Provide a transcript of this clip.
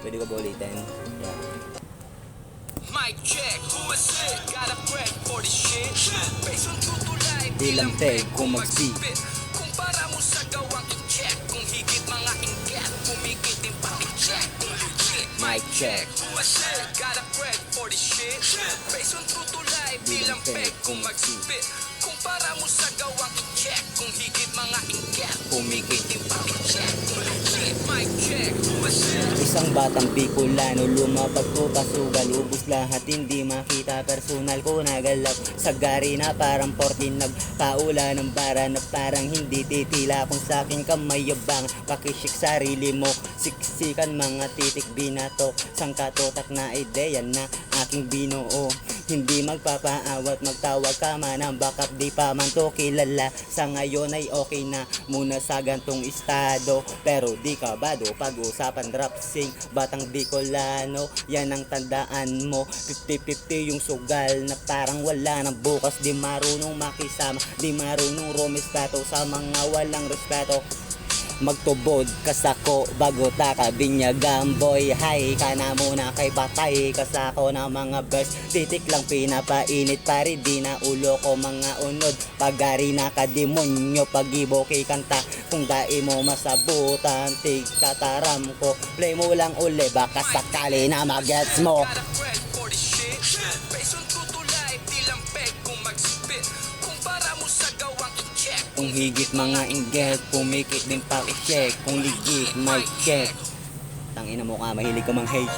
Pwede ko ba ulitin? Yeah. Mic check, who is it? Got a bread for this shit. Based on true to life, Di lang peg kung mag-speak. Kumpara mo sa gawang i-check. Kung higit mga ingat, kumikit din paki-check. Mic check, who is it? Got a bread for this shit. Based on true to life, di lang peg kung mag-spit. Kumpara mo sa gawang i-check. Kung higit mga ingat, kumikit din paki-check. Mic check, who is it? Isang batang Bicolano, lumapag ko pasugal, ubus lahat, hindi makita, personal ko nagalap. Sa gari na parang 14, nagpaula ng bara na parang hindi titila. Kung sa akin ka mayabang, pakishik sarili mo, siksikan mga titik binato, sangkatotak na ideya na aking binuo. Hindi magpapaawat, magtawag ka man ang backup, di pa man to kilala. Sa ngayon ay okay na muna sa gantong estado, pero di ka bado pag-usapan rap sing batang Bicolano, yan ang tandaan mo. 50-50 yung sugal na parang wala nang bukas. Di marunong makisama, di marunong rumispeto sa mga walang respeto. Magtubod kasako bago taka binyagan boy. Hay ka na muna kay batay kasako na mga best. Titik lang pinapainit pare, di na ulo ko mga unod. Pagari na kademonyo pag-ibo kay kanta. Kung dai mo masabutan tig kataram ko, play mo lang uli baka sakali na magets mo. Got a bread for this shit. Based on true to life, di lang peg kung mag-spit. Kumpara mo sa gawang i-check. Kung higit mga inggit, pumikit din pa i-check. Kung ligit, mic check. Tangina mo ka, mahilig ka mang hate.